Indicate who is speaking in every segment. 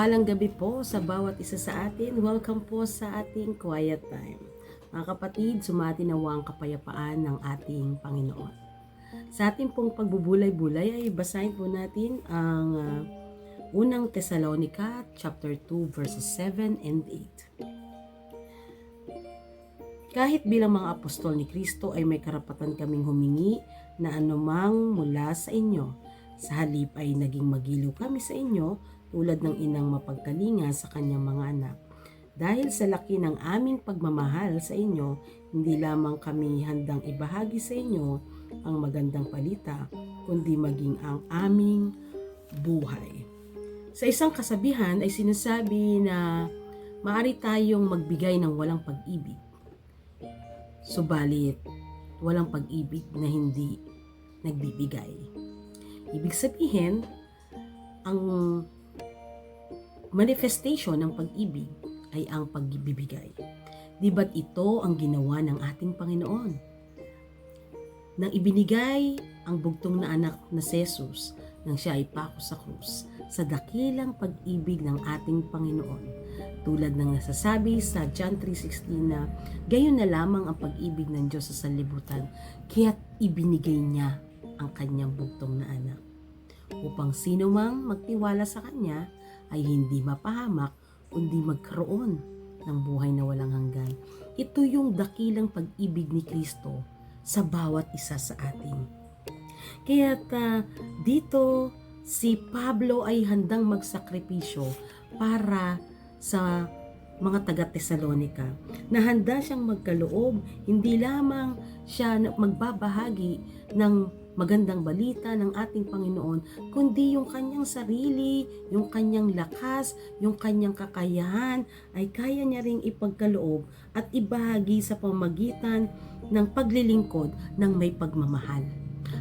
Speaker 1: Mapagpalang gabi po sa bawat isa sa atin. Welcome po sa ating quiet time. Mga kapatid, sumati nawa ang kapayapaan ng ating Panginoon. Sa ating pong pagbubulay-bulay ay basahin po natin ang unang Thessalonica chapter 2 verses 7 and 8. Kahit bilang mga apostol ni Kristo ay may karapatan kaming humingi na anumang mula sa inyo. Sa halip ay naging magiliw kami sa inyo tulad ng inang mapagkalinga sa kanyang mga anak. Dahil sa laki ng aming pagmamahal sa inyo, hindi lamang kami handang ibahagi sa inyo ang magandang balita, kundi maging ang aming buhay. Sa isang kasabihan ay sinasabi na maaari tayong magbigay ng walang pag-ibig. Subalit, walang pag-ibig na hindi nagbibigay. Ibig sabihin, ang manifestation ng pag-ibig ay ang pagbibigay. Di ba't ito ang ginawa ng ating Panginoon? Nang ibinigay ang bugtong na anak na si Jesus nang siya ay pako sa krus sa dakilang pag-ibig ng ating Panginoon. Tulad ng nasasabi sa John 3:16 na gayon na lamang ang pag-ibig ng Diyos sa sanlibutan, kaya't ibinigay niya ang kanyang bugtong na anak. Upang sino mang magtiwala sa kanya ay hindi mapahamak kundi magkaroon ng buhay na walang hanggan. Ito yung dakilang pag-ibig ni Kristo sa bawat isa sa atin. Kaya dito si Pablo ay handang magsakripisyo para sa mga taga-Thessalonica na handa siyang magkaloob, hindi lamang siya magbabahagi ng magandang balita ng ating Panginoon, kundi yung kanyang sarili, yung kanyang lakas, yung kanyang kakayahan ay kaya niya ring ipagkaloob at ibahagi sa pamamagitan ng paglilingkod ng may pagmamahal.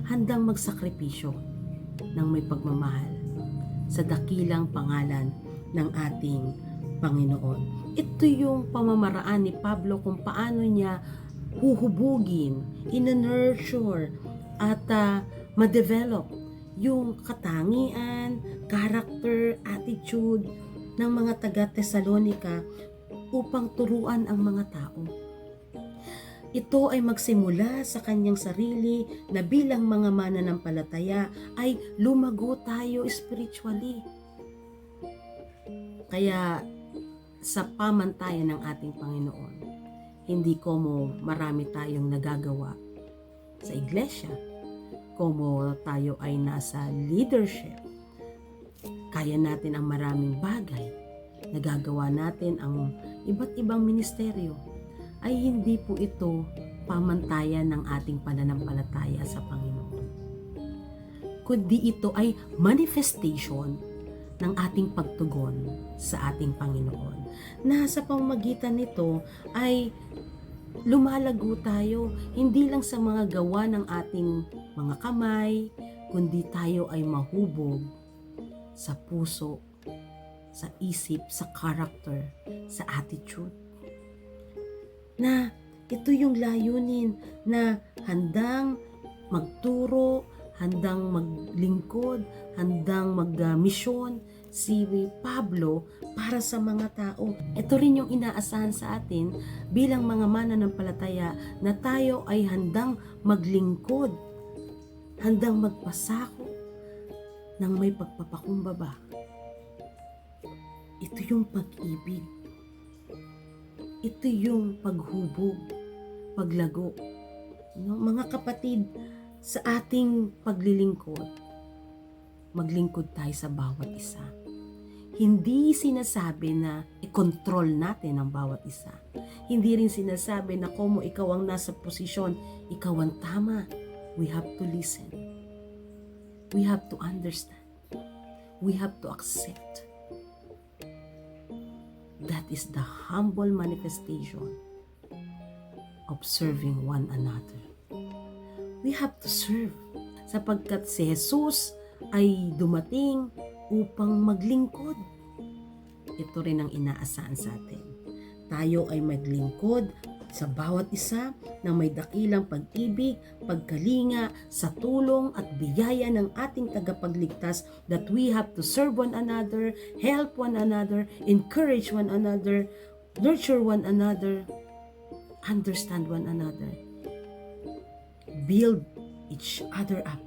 Speaker 1: Handang magsakripisyo ng may pagmamahal sa dakilang pangalan ng ating Panginoon. Ito yung pamamaraan ni Pablo kung paano niya huhubugin, ina-nurture at ma-develop yung katangian, character, attitude ng mga taga-Thessalonica upang turuan ang mga tao. Ito ay magsimula sa kanyang sarili na bilang mga mananampalataya ay lumago tayo spiritually. Kaya sa pamantayan ng ating Panginoon, hindi como marami tayong nagagawa sa iglesia, como tayo ay nasa leadership, kaya natin ang maraming bagay, nagagawa natin ang iba't ibang ministeryo, ay hindi po ito pamantayan ng ating pananampalataya sa Panginoon. Kundi ito ay manifestation ng ating pagtugon sa ating Panginoon. Na sa pamamagitan nito ay lumalago tayo hindi lang sa mga gawa ng ating mga kamay, kundi tayo ay mahubog sa puso, sa isip, sa character, sa attitude. Na ito yung layunin na handang magturo, handang maglingkod, handang magmisyon si Pablo para sa mga tao. Ito rin yung inaasahan sa atin bilang mga mananampalataya na tayo ay handang maglingkod, handang magpasako ng may pagpapakumbaba. Ito yung pag-ibig. Ito yung paghubog, paglago. Mga kapatid, sa ating paglilingkod, maglingkod tayo sa bawat isa. Hindi sinasabi na i-control natin ang bawat isa. Hindi rin sinasabi na kung ikaw ang nasa posisyon, ikaw ang tama. We have to listen. We have to understand. We have to accept. That is the humble manifestation of serving one another. We have to serve sapagkat si Jesus ay dumating upang maglingkod. Ito rin ang inaasahan sa atin. Tayo ay maglingkod sa bawat isa na may dakilang pag-ibig, pagkalinga, sa tulong at biyaya ng ating tagapagligtas, that we have to serve one another, help one another, encourage one another, nurture one another, understand one another, build each other up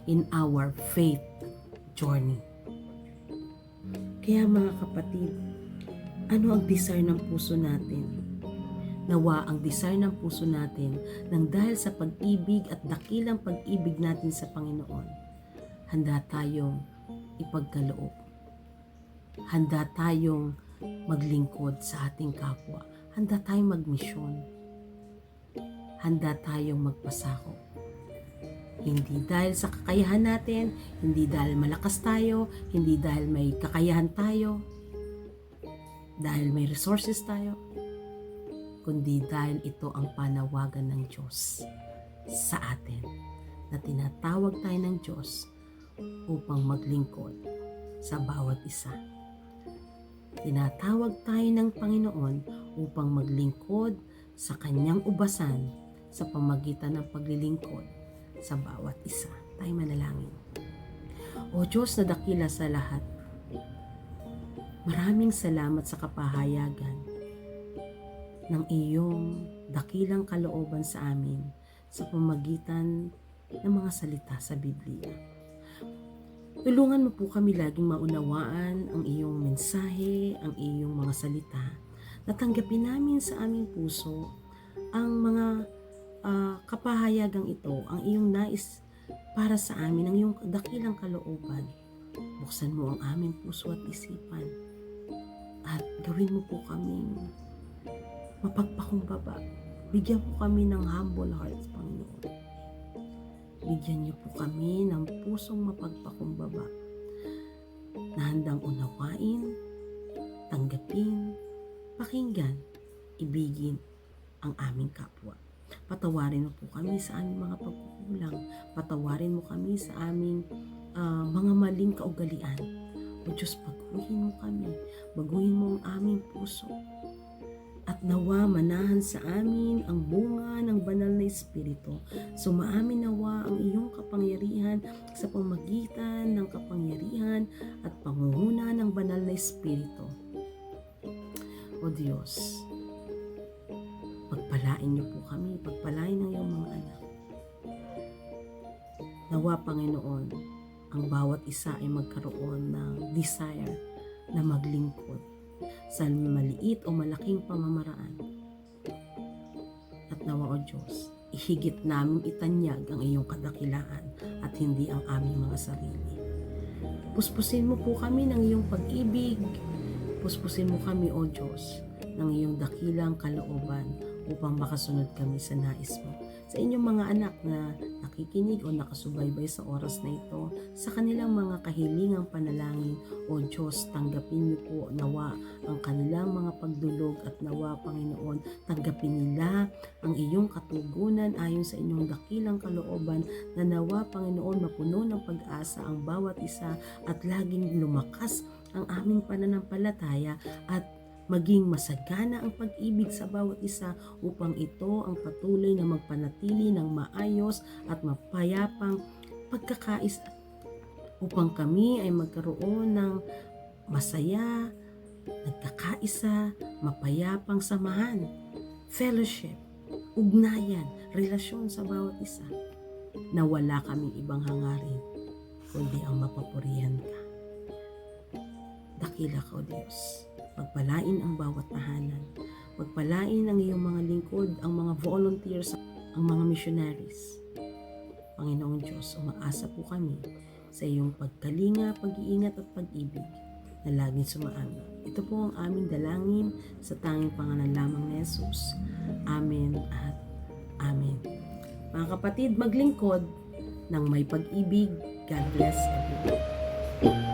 Speaker 1: in our faith journey. Kaya mga kapatid, ano ang desire ng puso natin? Nawa ang desire ng puso natin nang dahil sa pag-ibig at dakilang pag-ibig natin sa Panginoon, handa tayong ipagkaloob. Handa tayong maglingkod sa ating kapwa. Handa tayong magmisyon. Handa tayong magpasako. Hindi dahil sa kakayahan natin, hindi dahil malakas tayo, hindi dahil may kakayahan tayo, dahil may resources tayo, kundi dahil ito ang panawagan ng Diyos sa atin, na tinatawag tayo ng Diyos upang maglingkod sa bawat isa. Tinatawag tayo ng Panginoon upang maglingkod sa Kanyang ubasan sa pamagitan ng paglilingkod sa bawat isa. Tayo manalangin. O Diyos na dakila sa lahat, maraming salamat sa kapahayagan ng iyong dakilang kalooban sa amin sa pamagitan ng mga salita sa Biblia. Tulungan mo po kami laging maunawaan ang iyong mensahe, ang iyong mga salita, na tanggapin namin sa aming puso ang mga kapahayagang ito, ang iyong nais para sa amin, ang iyong dakilang kalooban. Buksan mo ang aming puso at isipan at gawin mo po kaming mapagpakumbaba. Bigyan po kami ng humble hearts, Panginoon. Bigyan niyo po kami ng pusong mapagpakumbaba na handang unawain, tanggapin, pakinggan, ibigin ang aming kapwa. Patawarin mo po kami sa aming mga pagkukulang. Patawarin mo kami sa aming mga maling kaugalian. O Diyos, baguhin mo kami. Baguhin mo ang aming puso. At nawa manahan sa amin ang bunga ng banal na Espiritu. Sumaamin nawa ang iyong kapangyarihan sa pamagitan ng kapangyarihan at pangunguna ng banal na Espiritu. O Diyos, pagpalain niyo po kami, pagpalain ng iyong mga anak. Nawa, Panginoon, ang bawat isa ay magkaroon ng desire na maglingkod sa maliit o malaking pamamaraan. At nawa, O Diyos, ihigit namin itanyag ang iyong kadakilaan at hindi ang aming mga sarili. Puspusin mo po kami ng iyong pag-ibig. Puspusin mo kami, O Diyos, ng iyong dakilang kalooban upang makasunod kami sa nais mo. Sa inyong mga anak na nakikinig o nakasubaybay sa oras na ito, sa kanilang mga kahilingang panalangin, O Diyos, tanggapin niyo po nawa ang kanilang mga pagdulog at nawa, Panginoon, tanggapin nila ang iyong katugunan ayon sa inyong dakilang kalooban, na nawa, Panginoon, mapuno ng pag-asa ang bawat isa at laging lumakas ang aming pananampalataya at maging masagana ang pag-ibig sa bawat isa upang ito ang patuloy na magpanatili ng maayos at mapayapang pagkakaisa, upang kami ay magkaroon ng masaya, nagkakaisa, mapayapang samahan, fellowship, ugnayan, relasyon sa bawat isa, na wala kaming ibang hangarin kundi ang mapapurihan ka. Dakila ka, O Diyos. Pagpalain ang bawat tahanan. Pagpalain ang iyong mga lingkod, ang mga volunteers, ang mga missionaries. Panginoong Diyos, umaasa po kami sa iyong pagkalinga, pag-iingat at pag-ibig na laging sumaamin. Ito po ang aming dalangin sa tanging pangalan lamang ni Jesus. Amen at Amen. Mga kapatid, maglingkod ng may pag-ibig. God bless everyone.